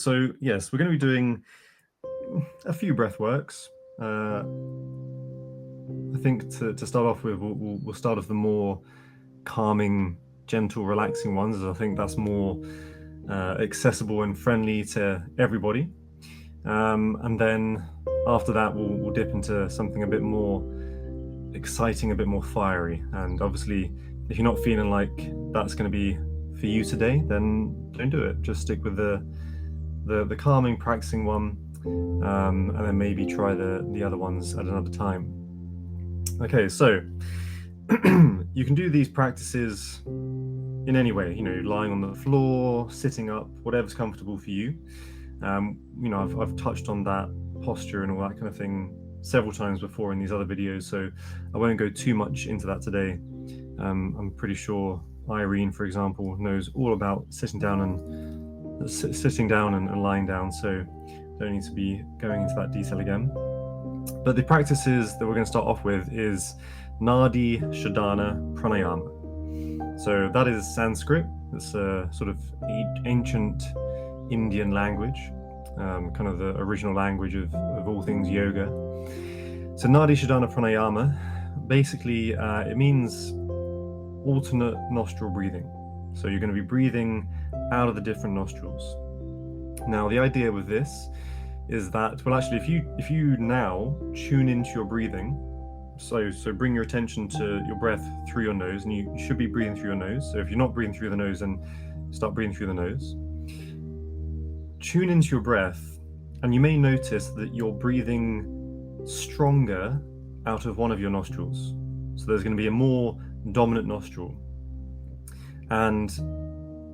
So yes, we're going to be doing a few breath works. I think to start off with, we'll start off the more calming, gentle, relaxing ones, as I think that's more accessible and friendly to everybody. And then after that, we'll dip into something a bit more exciting, a bit more fiery. And obviously, if you're not feeling like that's going to be for you today, then don't do it. Just stick with the calming, practicing one, and then maybe try the other ones at another time. Okay, so you can do these practices in any way, lying on the floor, sitting up, whatever's comfortable for you. I've touched on that posture and all that kind of thing several times before in these other videos, so I won't go too much into that today. I'm pretty sure Irene, for example, knows all about sitting down and lying down, so don't need to be going into that detail again. But the practices that we're going to start off with is Nadi Shodhana Pranayama. So that is Sanskrit. It's a sort of ancient Indian language, kind of the original language of all things yoga. So Nadi Shodhana Pranayama, basically it means alternate nostril breathing. So you're going to be breathing out of the different nostrils. Now the idea with this is that, well, actually, if you now tune into your breathing, so bring your attention to your breath through your nose, and you should be breathing through your nose. So if you're not breathing through the nose, then start breathing through the nose. Tune into your breath, and you may notice that you're breathing stronger out of one of your nostrils. So there's going to be a more dominant nostril. And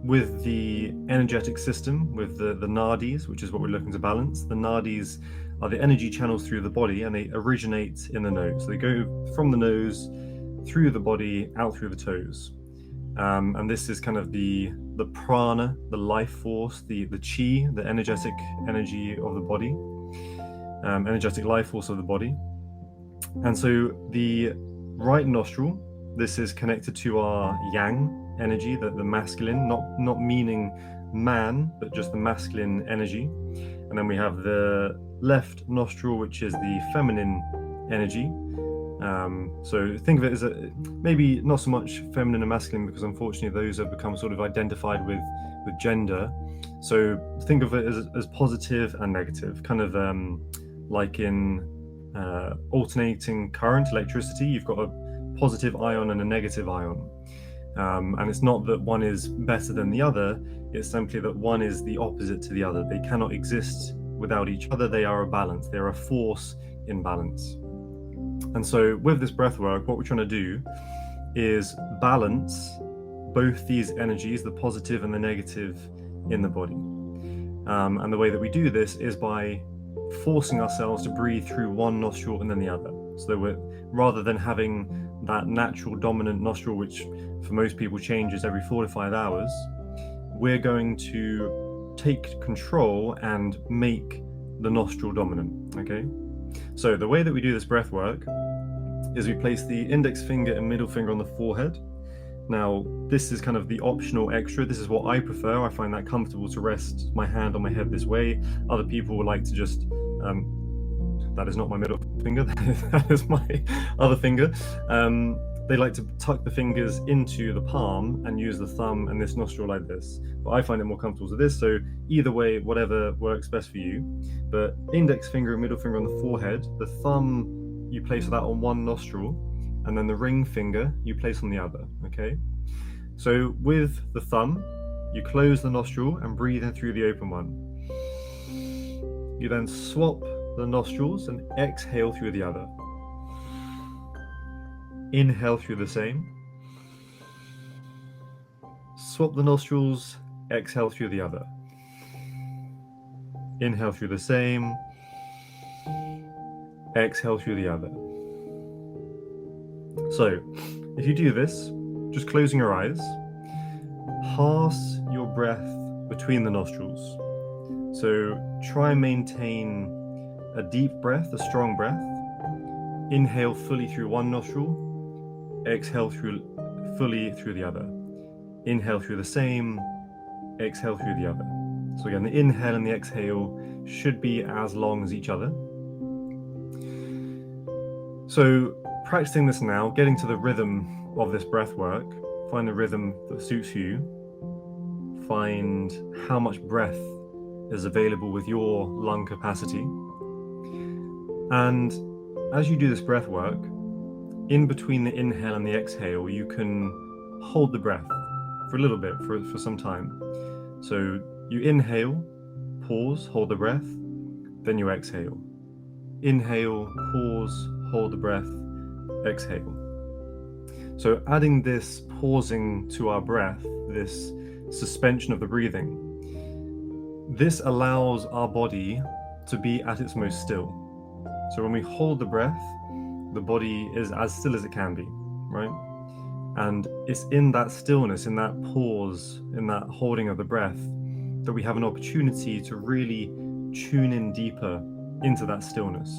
with the energetic system, with the nadis, which is what we're looking to balance, the nadis are the energy channels through the body, and they originate in the nose. So they go from the nose, through the body, out through the toes. And this is kind of the prana, the life force, the chi, the energetic energy of the body, energetic life force of the body. And so the right nostril, this is connected to our yang energy, the masculine, not meaning man, but just the masculine energy. And then we have the left nostril, which is the feminine energy. So think of it as maybe not so much feminine and masculine, because unfortunately those have become sort of identified with gender. So think of it as positive and negative, kind of like in alternating current, electricity. You've got a positive ion and a negative ion. And it's not that one is better than the other, it's simply that one is the opposite to the other. They cannot exist without each other. They are a balance. They're a force in balance. And so with this breath work, what we're trying to do is balance both these energies, the positive and the negative, in the body. And the way that we do this is by forcing ourselves to breathe through one nostril and then the other. So that rather than having that natural dominant nostril, which for most people changes every 4 to 5 hours, we're going to take control and make the nostril dominant. Okay, so the way that we do this breath work is we place the index finger and middle finger on the forehead. Now this is kind of the optional extra. This is what I prefer. I find that comfortable to rest my hand on my head this way. Other people would like to just that is not my middle finger, that is my other finger. They like to tuck the fingers into the palm and use the thumb and this nostril like this. But I find it more comfortable to this, so either way, whatever works best for you. But index finger and middle finger on the forehead, the thumb, you place that on one nostril, and then the ring finger you place on the other, okay? So with the thumb, you close the nostril and breathe in through the open one. You then swap the nostrils and exhale through the other. Inhale through the same. Swap the nostrils, exhale through the other. Inhale through the same. Exhale through the other. So, if you do this, just closing your eyes, pass your breath between the nostrils. So try and maintain a deep breath, a strong breath. Inhale fully through one nostril. Exhale fully through the other. Inhale through the same. Exhale through the other. So again, the inhale and the exhale should be as long as each other. So practicing this now, getting to the rhythm of this breath work, find the rhythm that suits you, find how much breath is available with your lung capacity. And as you do this breath work, in between the inhale and the exhale, you can hold the breath for a little bit, for some time. So you inhale, pause, hold the breath, then you exhale. Inhale, pause, hold the breath, exhale. So adding this pausing to our breath, this suspension of the breathing, this allows our body to be at its most still. So when we hold the breath, the body is as still as it can be, right? And it's in that stillness, in that pause, in that holding of the breath, that we have an opportunity to really tune in deeper into that stillness.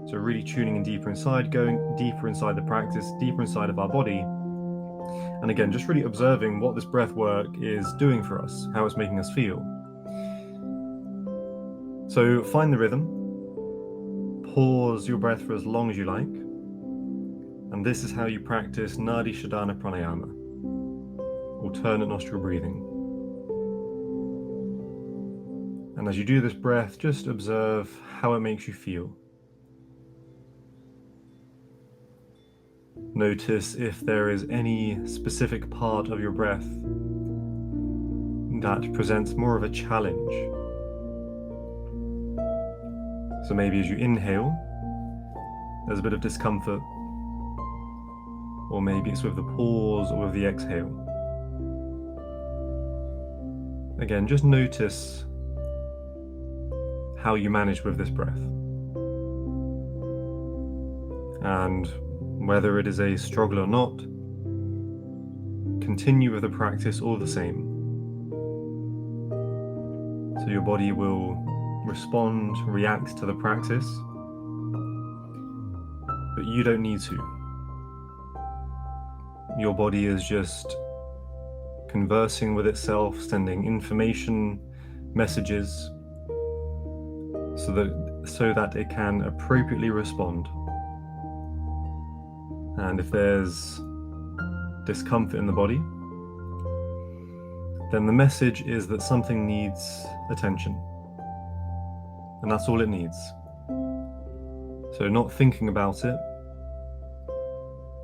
So really tuning in deeper inside, going deeper inside the practice, deeper inside of our body. And again, just really observing what this breath work is doing for us, how it's making us feel. So find the rhythm, pause your breath for as long as you like. And this is how you practice Nadi Shodhana Pranayama, alternate nostril breathing. And as you do this breath, just observe how it makes you feel. Notice if there is any specific part of your breath that presents more of a challenge. So maybe as you inhale, there's a bit of discomfort, or maybe it's with the pause or with the exhale. Again, just notice how you manage with this breath. And whether it is a struggle or not, continue with the practice all the same. So your body will respond, react to the practice, but you don't need to. Your body is just conversing with itself, sending information, messages, so that it can appropriately respond. And if there's discomfort in the body, then the message is that something needs attention. And that's all it needs. So not thinking about it,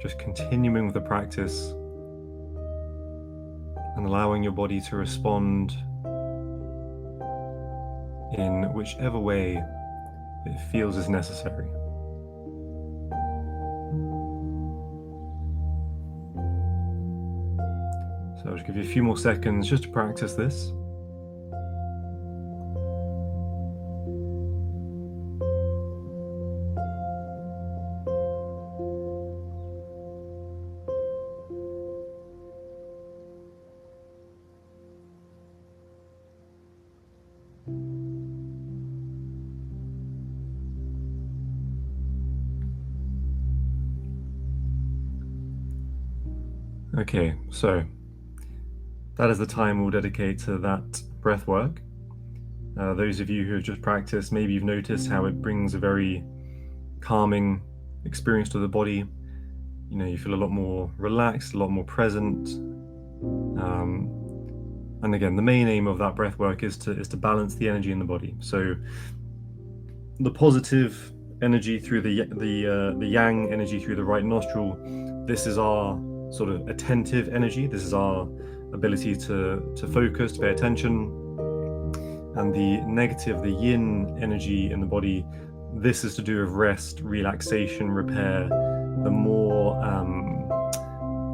just continuing with the practice and allowing your body to respond in whichever way it feels is necessary. So I'll just give you a few more seconds just to practice this. Okay, so that is the time we'll dedicate to that breath work. Those of you who have just practiced, maybe you've noticed how it brings a very calming experience to the body. You know, you feel a lot more relaxed, a lot more present. And again, the main aim of that breath work is to balance the energy in the body. So the positive energy through the yang energy through the right nostril, this is our sort of attentive energy. This is our ability to focus, to pay attention. And the negative, the yin energy in the body, this is to do with rest, relaxation, repair, the more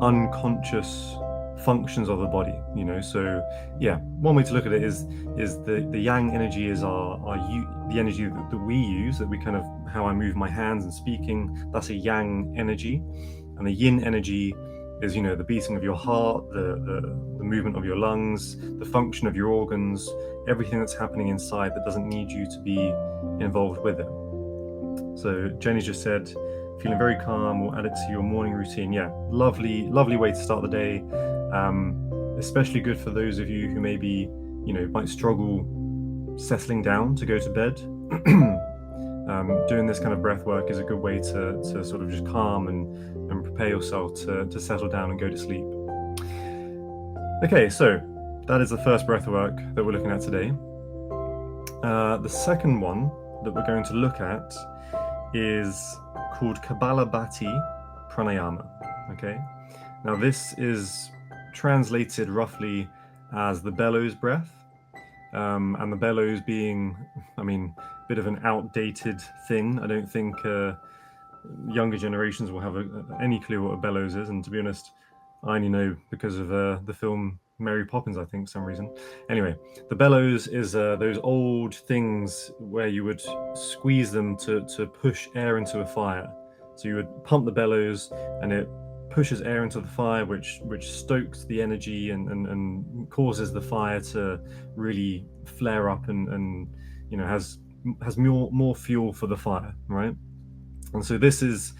unconscious functions of the body, you know. So yeah, one way to look at it is the yang energy is the energy that we use, that we kind of, how I move my hands and speaking, that's a yang energy. And the yin energy is, you know, the beating of your heart, the movement of your lungs, the function of your organs, everything that's happening inside that doesn't need you to be involved with it. So Jenny just said, feeling very calm, or add it to your morning routine. Yeah, lovely way to start the day. Especially good for those of you who maybe, you know, might struggle settling down to go to bed, doing this kind of breath work is a good way to sort of just calm and prepare yourself to settle down and go to sleep. Okay, so that is the first breath work that we're looking at today. The second one that we're going to look at is called Kapalabhati Pranayama. Okay, now this is translated roughly as the Bellows Breath, and the bellows being, I mean, a bit of an outdated thing. I don't think younger generations will have any clue what a bellows is, and to be honest, I only know because of the film Mary Poppins, I think, for some reason. Anyway, the bellows is those old things where you would squeeze them to push air into a fire. So you would pump the bellows and it pushes air into the fire, which stokes the energy and causes the fire to really flare up and you know has more fuel for the fire, right? And so this is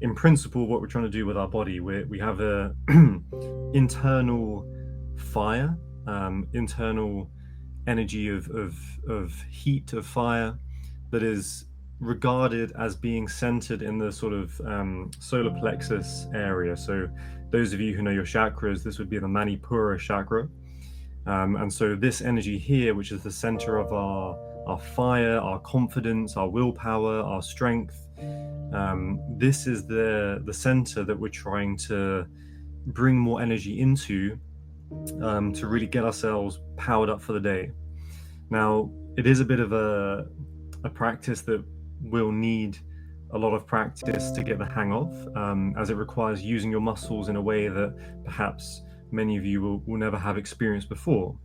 in principle what we're trying to do with our body. We have a internal fire, internal energy of heat, of fire, that is regarded as being centered in the sort of solar plexus area. So those of you who know your chakras, this would be the Manipura chakra. And so this energy here, which is the center of our fire, our confidence, our willpower, our strength, this is the center that we're trying to bring more energy into, to really get ourselves powered up for the day. Now, it is a bit of a practice that will need a lot of practice to get the hang of, as it requires using your muscles in a way that perhaps many of you will never have experienced before,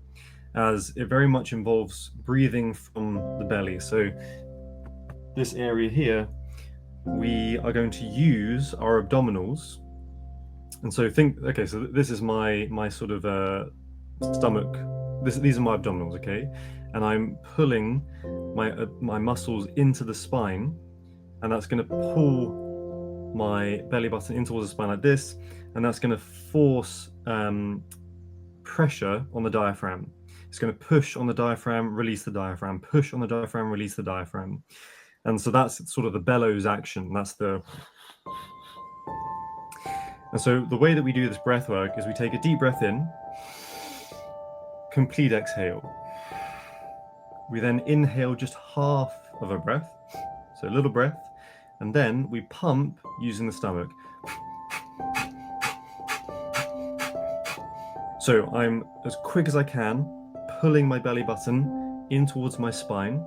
as it very much involves breathing from the belly. So this area here, we are going to use our abdominals. And so okay, so this is my sort of stomach. These are my abdominals, okay? And I'm pulling my muscles into the spine, and that's going to pull my belly button in towards the spine like this, and that's going to force pressure on the diaphragm. It's going to push on the diaphragm, release the diaphragm, push on the diaphragm, release the diaphragm. And so that's sort of the bellows action. And so the way that we do this breath work is we take a deep breath in, complete exhale. We then inhale just half of a breath, so a little breath, and then we pump using the stomach. So I'm, as quick as I can, pulling my belly button in towards my spine,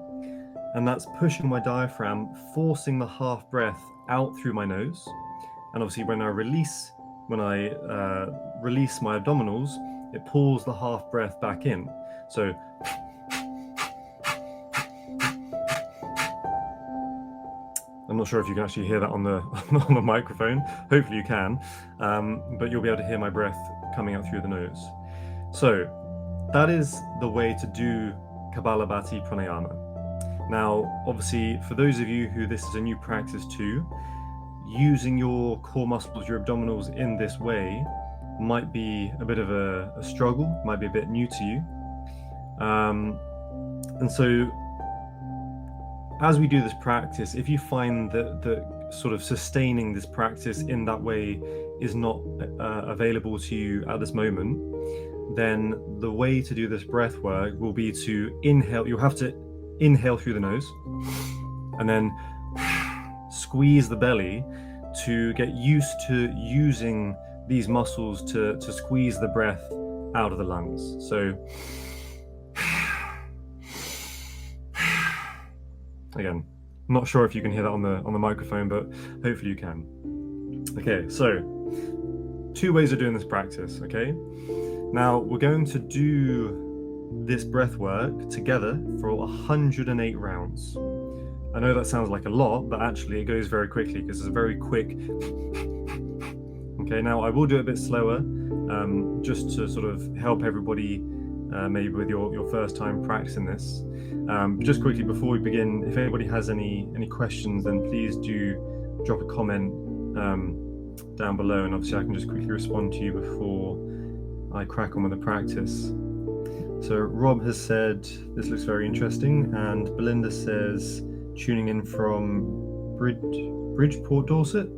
and that's pushing my diaphragm, forcing the half breath out through my nose. And obviously when I release my abdominals, it pulls the half breath back in. So I'm not sure if you can actually hear that on the microphone. Hopefully you can, but you'll be able to hear my breath coming out through the nose. So that is the way to do Kapalabhati Pranayama. Now, obviously, for those of you who this is a new practice to, using your core muscles, your abdominals in this way might be a bit of a struggle, might be a bit new to you. And so as we do this practice, if you find that sort of sustaining this practice in that way is not available to you at this moment, then the way to do this breath work will be to inhale. You'll have to inhale through the nose and then squeeze the belly to get used to using these muscles to squeeze the breath out of the lungs. So again, I'm not sure if you can hear that on the microphone, but hopefully you can. Okay, so 2 ways of doing this practice, okay? Now we're going to do this breath work together for 108 rounds. I know that sounds like a lot, but actually it goes very quickly because it's a very quick. Okay, now I will do it a bit slower, just to sort of help everybody, maybe with your first time practicing this. Just quickly before we begin, if anybody has any questions, then please do drop a comment down below, and obviously I can just quickly respond to you before I crack on with the practice. So Rob has said this looks very interesting, and Belinda says tuning in from Bridgeport, Dorset.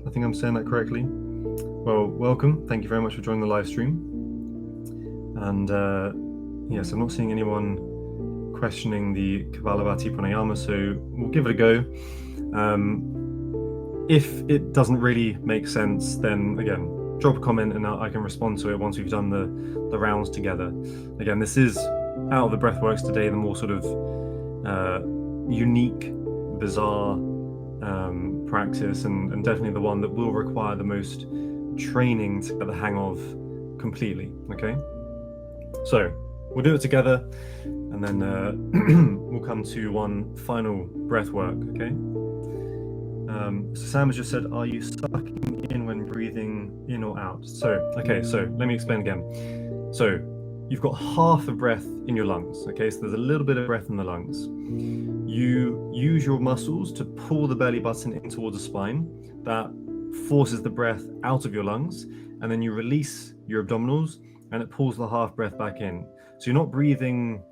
I think I'm saying that correctly. Well, welcome. Thank you very much for joining the live stream. And yes, I'm not seeing anyone questioning the Kapalabhati Pranayama, so we'll give it a go. If it doesn't really make sense, then again, drop a comment and I can respond to it once we've done the rounds together. Again, this is out of the breathworks today, the more sort of unique, bizarre practice, and definitely the one that will require the most training to get the hang of completely. Okay, so we'll do it together, and then we'll come to one final breath work. Okay. So Sam has just said, are you sucking in when breathing in or out? So, okay, so let me explain again. So you've got half the breath in your lungs, okay? So there's a little bit of breath in the lungs. You use your muscles to pull the belly button in towards the spine. That forces the breath out of your lungs, and then you release your abdominals, and it pulls the half breath back in. So you're not breathing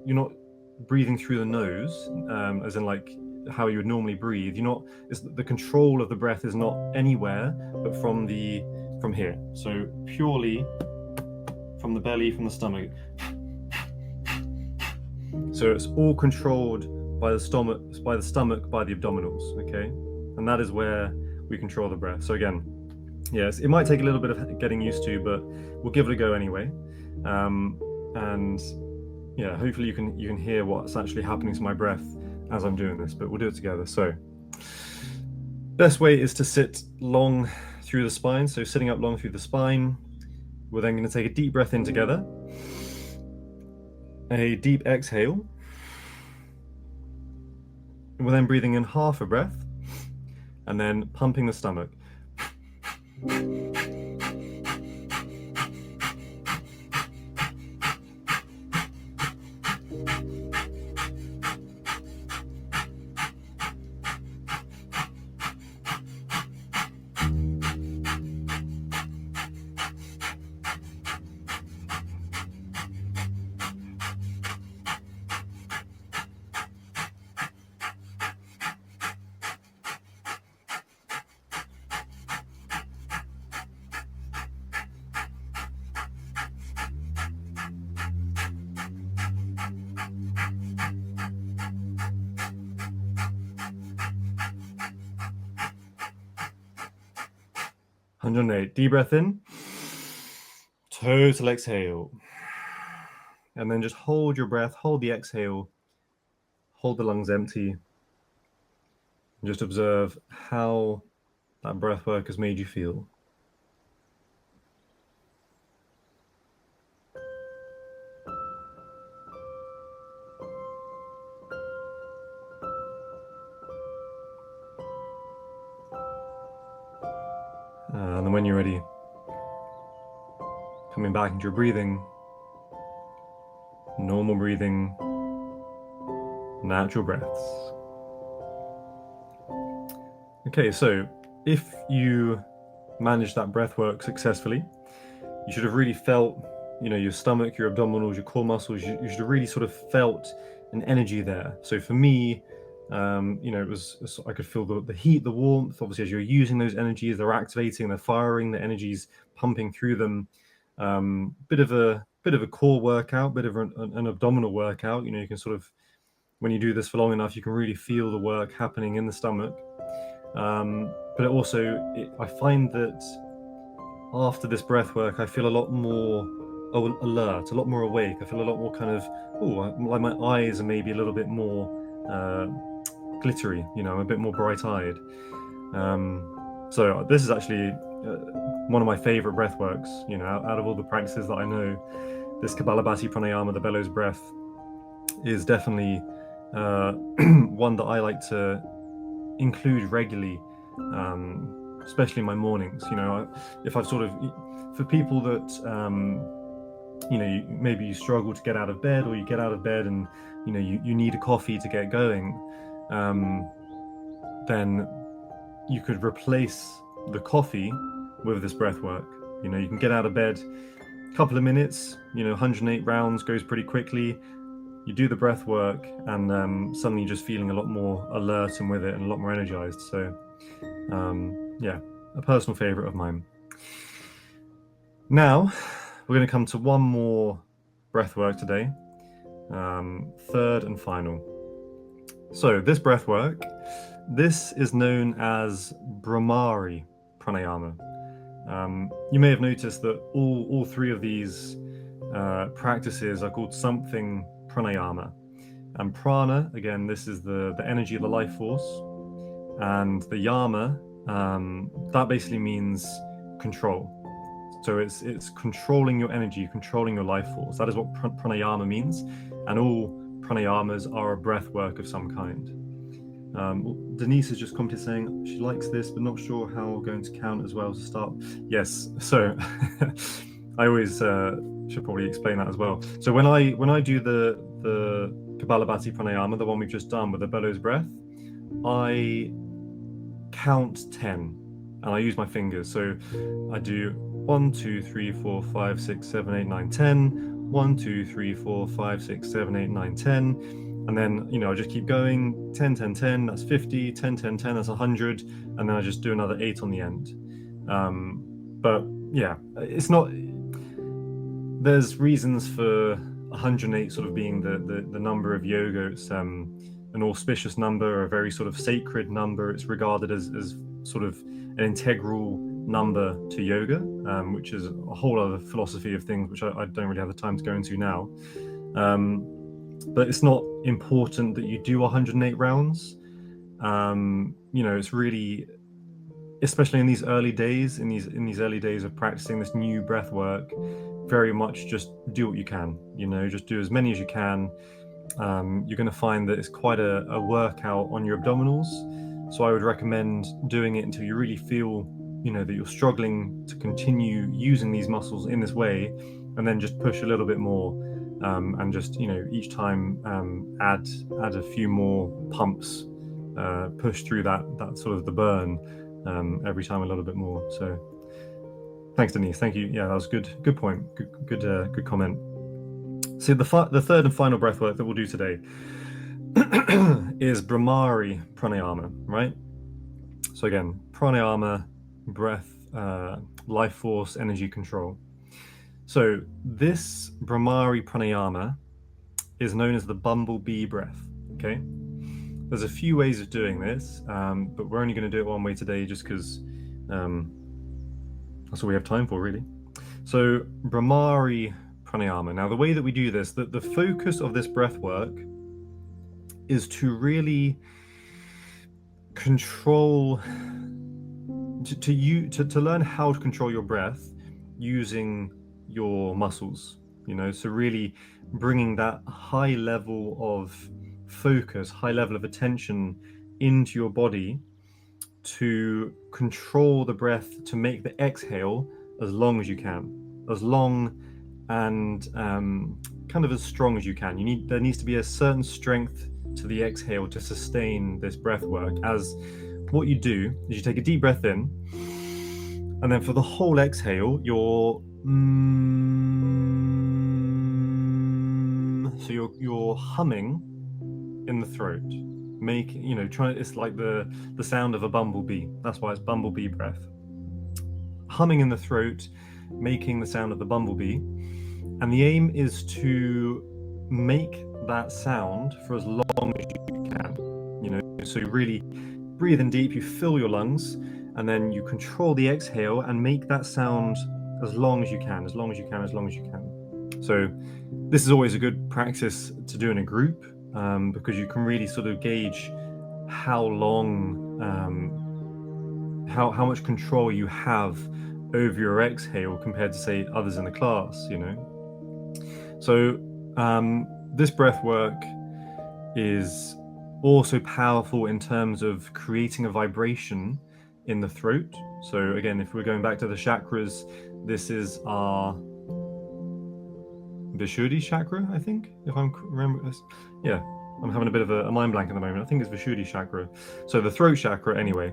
through the nose, as in like how you would normally breathe. The control of the breath is not anywhere but from here. So purely from the belly, from the stomach. So it's all controlled by the stomach, by the abdominals, okay? And that is where we control the breath. So again, yes, it might take a little bit of getting used to, but we'll give it a go anyway. And yeah, hopefully you can hear what's actually happening to my breath as I'm doing this, but we'll do it together. So best way is to sit long through the spine. So sitting up long through the spine. We're then going to take a deep breath in together, a deep exhale. We're then breathing in half a breath and then pumping the stomach. 108. Deep breath in. Total exhale. And then just hold your breath, hold the exhale, hold the lungs empty, and just observe how that breath work has made you feel. And then when you're ready, coming back into your breathing, normal breathing, natural breaths. Okay, so if you manage that breath work successfully, you should have really felt, your stomach, your abdominals, your core muscles, you should have really sort of felt an energy there. So for me, it was, I could feel the heat, the warmth. Obviously, as you're using those energies, they're activating, they're firing, the energy's pumping through them. Bit of a core workout, bit of an abdominal workout. You can sort of, when you do this for long enough, you can really feel the work happening in the stomach. But I find that after this breath work, I feel a lot more alert, a lot more awake. I feel a lot more kind of, like my eyes are maybe a little bit more glittery, I'm a bit more bright-eyed. So this is actually one of my favorite breath works, out of all the practices that I know. This Kapalabhati Pranayama, the Bellows Breath, is definitely one that I like to include regularly, especially in my mornings. If I've sort of, for people that maybe you struggle to get out of bed, or you get out of bed and you need a coffee to get going, then you could replace the coffee with this breath work. You can get out of bed couple of minutes, 108 rounds goes pretty quickly. You do the breath work, and suddenly you're just feeling a lot more alert and with it, and a lot more energized. So, yeah, a personal favorite of mine. Now, we're going to come to one more breath work today, third and final. So, this breath work, this is known as Bhramari Pranayama. You may have noticed that all three of these practices are called something pranayama. And prana, again, this is the energy of the life force. And the yama, that basically means control. So it's controlling your energy, controlling your life force. That is what pranayama means. And all pranayamas are a breath work of some kind. Denise has just commented saying she likes this, but not sure how we're going to count as well to start. Yes, so I always should probably explain that as well. So when I do the Kapalabhati Pranayama, the one we've just done with the Bellows Breath, I count 10, and I use my fingers. So I do 1, 2, 3, 4, 5, 6, 7, 8, 9, 10. 1, 2, 3, 4, 5, 6, 7, 8, 9, 10. And then, I just keep going, 10, 10, 10, that's 50, 10, 10, 10, that's 100, and then I just do another 8 on the end. But yeah, it's not, there's reasons for 108 sort of being the number of yoga. It's an auspicious number, a very sort of sacred number. It's regarded as sort of an integral number to yoga, which is a whole other philosophy of things, which I don't really have the time to go into now. But it's not important that you do 108 rounds. It's really, especially in these early days, in these early days of practicing this new breath work, very much just do what you can. Just do as many as you can. You're going to find that it's quite a workout on your abdominals. So I would recommend doing it until you really feel, that you're struggling to continue using these muscles in this way, and then just push a little bit more. And just each time add a few more pumps, push through that sort of the burn every time a little bit more. So thanks, Denise. Thank you. Yeah, that was good point. Good comment. So the third and final breath work that we'll do today is Bhramari Pranayama, right? So again, pranayama, breath, life force, energy control. So this Bhramari Pranayama is known as the bumblebee breath, okay? There's a few ways of doing this, but we're only going to do it one way today just because that's all we have time for, really. So Bhramari Pranayama. Now, the way that we do this, the focus of this breath work is to really control, to learn how to control your breath using your muscles, so really bringing that high level of focus, high level of attention into your body to control the breath, to make the exhale as long as you can, as long and kind of as strong as you can. There needs to be a certain strength to the exhale to sustain this breath work. As what you do is you take a deep breath in, and then for the whole exhale, you're humming in the throat. It's like the sound of a bumblebee. That's why it's bumblebee breath. Humming in the throat, making the sound of the bumblebee, and the aim is to make that sound for as long as you can. So you really breathe in deep, you fill your lungs, and then you control the exhale and make that sound as long as you can, as long as you can, as long as you can. So this is always a good practice to do in a group, because you can really sort of gauge how long, how much control you have over your exhale compared to, say, others in the class. So this breath work is also powerful in terms of creating a vibration in the throat. So again, if we're going back to the chakras, this is our Vishuddhi chakra, I think, if I'm remembering this. Yeah. I'm having a bit of a mind blank at the moment. I think it's Vishuddhi chakra. So the throat chakra, anyway.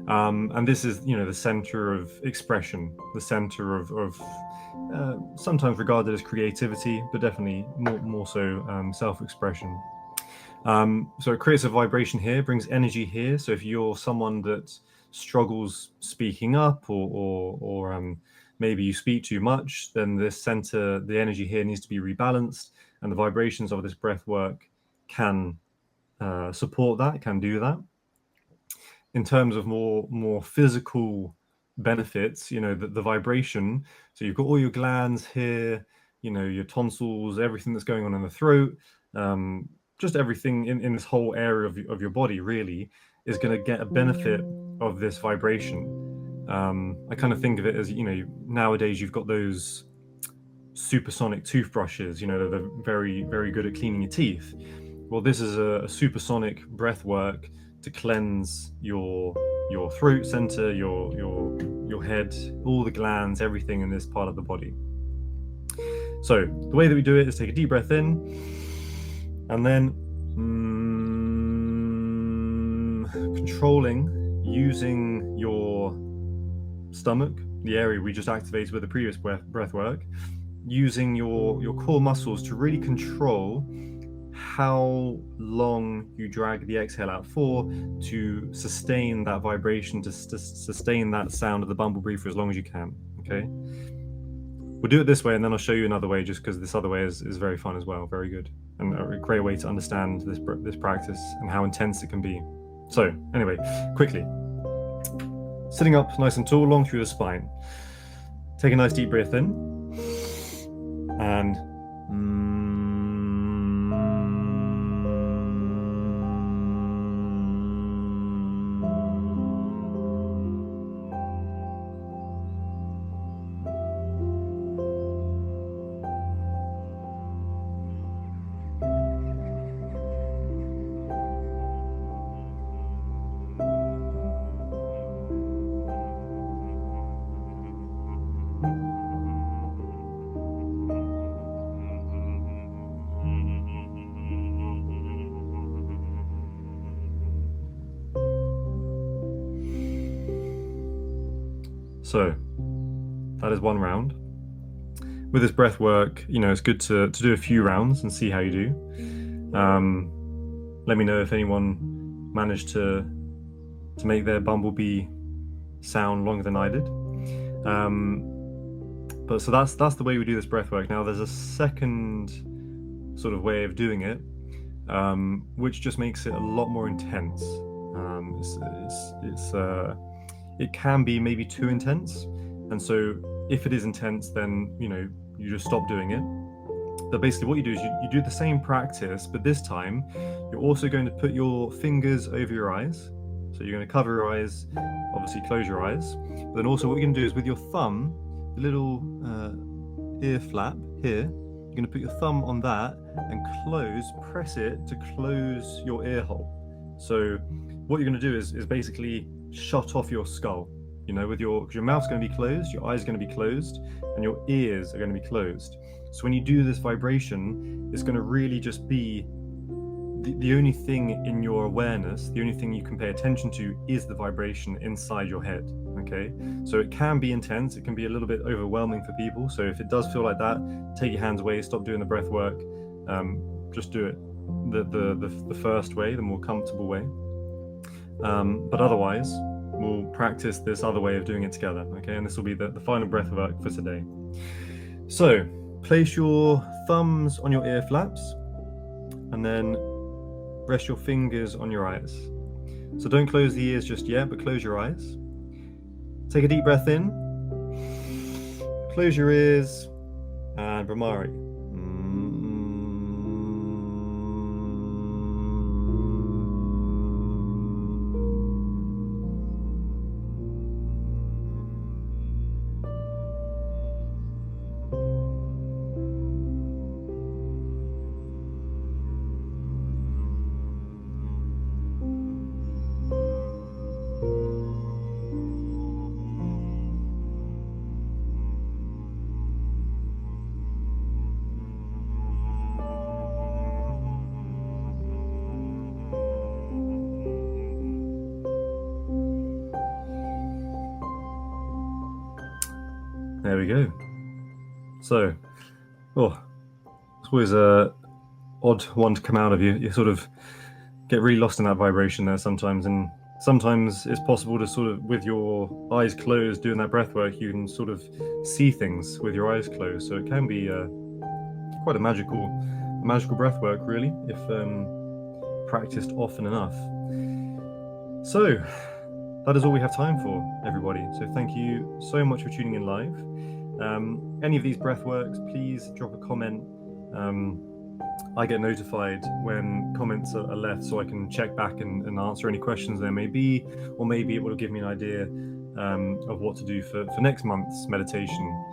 And this is, the center of expression, the center of sometimes regarded as creativity, but definitely more so self-expression. So it creates a vibration here, brings energy here. So if you're someone that struggles speaking up, or maybe you speak too much, then this center, the energy here needs to be rebalanced, and the vibrations of this breath work can support that, can do that. In terms of more physical benefits, the vibration. So you've got all your glands here, your tonsils, everything that's going on in the throat, just everything in this whole area of your body really is going to get a benefit of this vibration. I kind of think of it as, nowadays you've got those supersonic toothbrushes, they're very, very good at cleaning your teeth. Well, this is a supersonic breath work to cleanse your throat center, your head, all the glands, everything in this part of the body. So the way that we do it is take a deep breath in, and then controlling, using your stomach, the area we just activated with the previous breath work, using your core muscles to really control how long you drag the exhale out for, to sustain that vibration, to sustain that sound of the bumblebee for as long as you can. Okay, we'll do it this way, and then I'll show you another way, just because this other way is very fun as well, very good, and a great way to understand this practice and how intense it can be. So anyway, quickly, sitting up nice and tall, long through the spine. Take a nice deep breath in, and so that is one round. With this breath work, it's good to do a few rounds and see how you do. Let me know if anyone managed to make their bumblebee sound longer than I did. But so that's the way we do this breath work. Now there's a second sort of way of doing it, which just makes it a lot more intense. It can be maybe too intense, and so if it is intense, then you just stop doing it. But basically what you do is you do the same practice, but this time you're also going to put your fingers over your eyes. So you're going to cover your eyes, obviously close your eyes, but then also what you're going to do is with your thumb, the little ear flap here, you're going to put your thumb on that and press it to close your ear hole. So what you're going to do is basically shut off your skull, because your mouth's going to be closed, your eyes are going to be closed, and your ears are going to be closed. So when you do this vibration, it's going to really just be the only thing in your awareness, the only thing you can pay attention to is the vibration inside your head. Okay, so it can be intense, it can be a little bit overwhelming for people. So if it does feel like that, take your hands away, stop doing the breath work, just do it the first way, the more comfortable way. But otherwise, we'll practice this other way of doing it together. Okay, and this will be the final breath work for today. So place your thumbs on your ear flaps, and then rest your fingers on your eyes. So don't close the ears just yet, but close your eyes. Take a deep breath in, close your ears, and Bhramari. There we go. So, it's always a odd one to come out of you. You sort of get really lost in that vibration there sometimes, and sometimes it's possible to sort of, with your eyes closed, doing that breath work, you can sort of see things with your eyes closed. So it can be quite a magical breath work, really, if practiced often enough. So that is all we have time for, everybody. So thank you so much for tuning in live. Any of these breath works, please drop a comment. I get notified when comments are left, so I can check back and answer any questions there may be, or maybe it will give me an idea of what to do for next month's meditation.